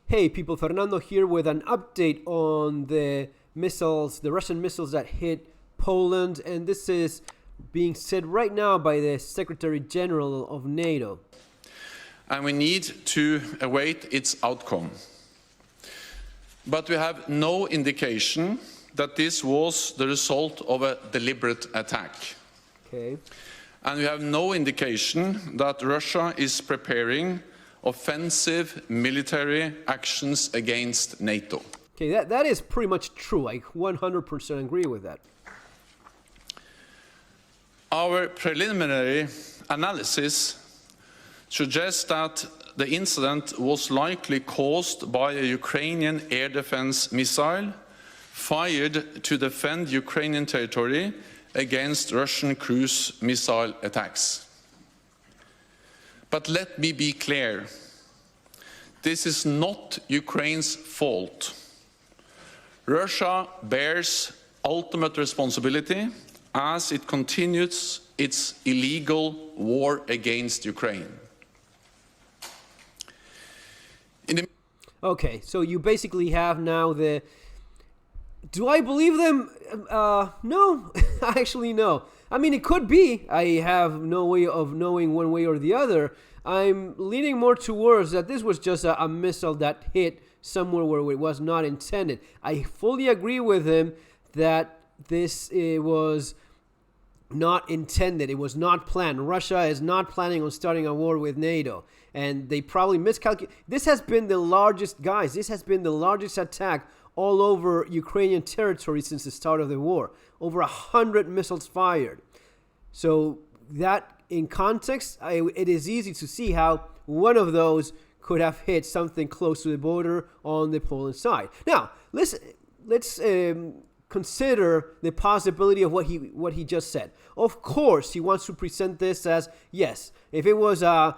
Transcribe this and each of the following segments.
Hey people, Fernando here with an update on the missiles, the Russian missiles that hit Poland, and this is being said right now by the Secretary General of NATO. And we need to await its outcome. But we have no indication that this was the result of a deliberate attack. Okay. And we have no indication that Russia is preparing offensive military actions against NATO. Okay, that is pretty much true. I 100% agree with that. Our preliminary analysis suggests that the incident was likely caused by a Ukrainian air defense missile fired to defend Ukrainian territory against Russian cruise missile attacks. But let me be clear, this is not Ukraine's fault. Russia bears ultimate responsibility as it continues its illegal war against Ukraine. Okay, so you basically have now the... Do I believe them? No, actually no. I mean, it could be. I have no way of knowing one way or the other. I'm leaning more towards that this was just a missile that hit somewhere where it was not intended. I fully agree with him that this was not intended. It was not planned. Russia is not planning on starting a war with NATO. And they probably miscalculated. This has been the largest, guys, this has been the largest attack all over Ukrainian territory since the start of the war. Over 100 missiles fired. So that, in context, it is easy to see how one of those could have hit something close to the border on the Poland side. Now, let's consider the possibility of what he just said. Of course, he wants to present this as, yes, if it was a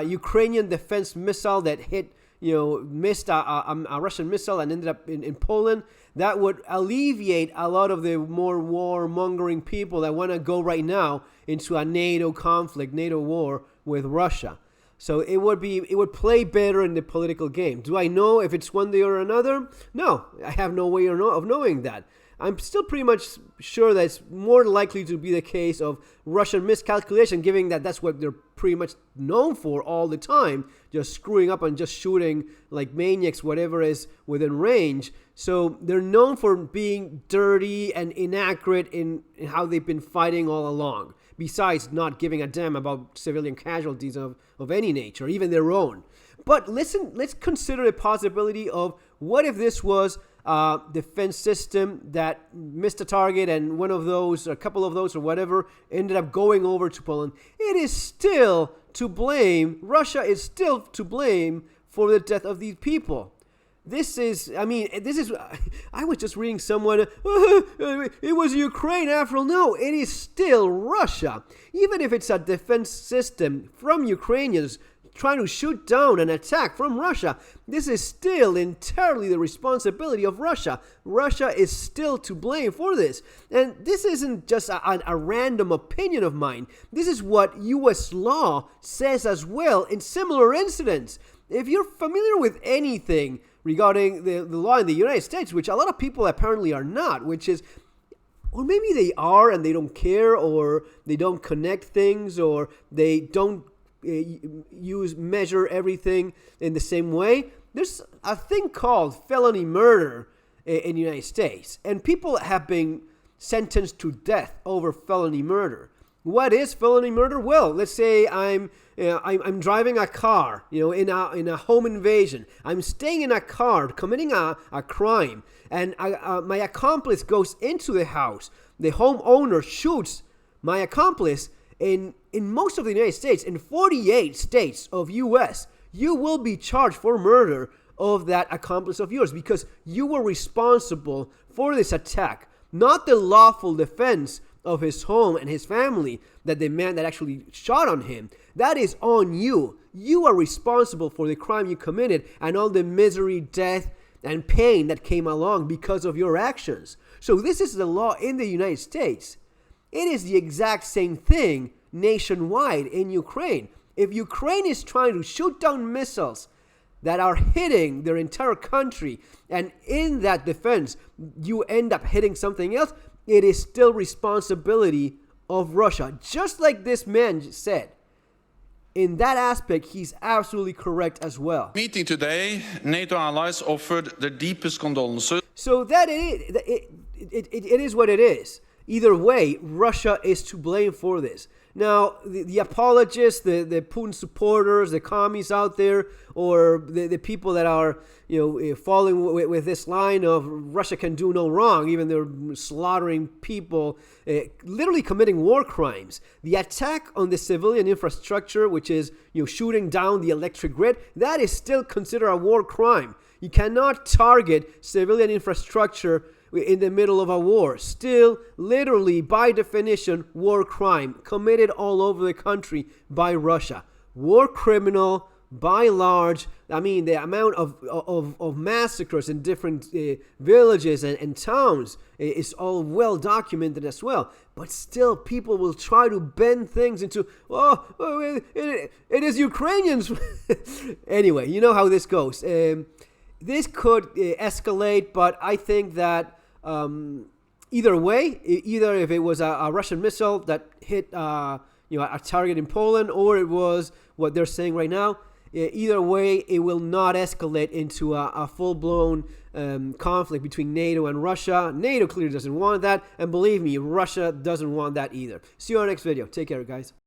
Ukrainian defense missile that hit, missed a Russian missile and ended up in Poland, that would alleviate a lot of the more warmongering people that want to go right now into a NATO conflict, NATO war with Russia. So it would play better in the political game. Do I know if it's one day or another? No, I have no way of knowing that. I'm still pretty much sure that it's more likely to be the case of Russian miscalculation, given that that's what they're pretty much known for all the time, just screwing up and just shooting like maniacs, whatever is within range. So they're known for being dirty and inaccurate in how they've been fighting all along, besides not giving a damn about civilian casualties of any nature, even their own. But listen, let's consider the possibility of what if this was a defense system that missed a target and one of those, or a couple of those or whatever, ended up going over to Poland. It is still to blame, Russia is still to blame for the death of these people. I was just reading someone, it was Ukraine after all. No, it is still Russia. Even if it's a defense system from Ukrainians trying to shoot down an attack from Russia, this is still entirely the responsibility of Russia. Russia is still to blame for this. And this isn't just a random opinion of mine. This is what U.S. law says as well in similar incidents. If you're familiar with anything regarding the law in the United States, which a lot of people apparently are not, which is, or maybe they are and they don't care, or they don't connect things, or they don't measure everything in the same way. There's a thing called felony murder in the United States, and people have been sentenced to death over felony murder. What is felony murder? Well, let's say I'm driving a car, in a home invasion. I'm staying in a car, committing a crime, and my accomplice goes into the house. The homeowner shoots my accomplice. In most of the United States, in 48 states of U.S., you will be charged for murder of that accomplice of yours because you were responsible for this attack, not the lawful defense of his home and his family that the man that actually shot on him. That is on you. You are responsible for the crime you committed and all the misery, death, and pain that came along because of your actions. So this is the law in the United States. It is the exact same thing nationwide in Ukraine. If Ukraine is trying to shoot down missiles that are hitting their entire country, and in that defense, you end up hitting something else, it is still responsibility of Russia. Just like this man said. In that aspect, he's absolutely correct as well. Meeting today, NATO allies offered their deepest condolences. So that it is what it is. Either way, Russia is to blame for this. Now, the apologists, the Putin supporters, the commies out there, or the people that are, following with this line of Russia can do no wrong, even they're slaughtering people, literally committing war crimes. The attack on the civilian infrastructure, which is shooting down the electric grid, that is still considered a war crime. You cannot target civilian infrastructure in the middle of a war. Still, literally, by definition, war crime committed all over the country by Russia. War criminal, by large. I mean, the amount of massacres in different villages and towns is all well documented as well. But still, people will try to bend things into, it is Ukrainians. Anyway, you know how this goes. This could escalate, but I think that either way, either if it was a Russian missile that hit a target in Poland, or it was what they're saying right now, either way, it will not escalate into a full-blown conflict between NATO and Russia. NATO clearly doesn't want that, and believe me, Russia doesn't want that either. See you on our next video. Take care, guys.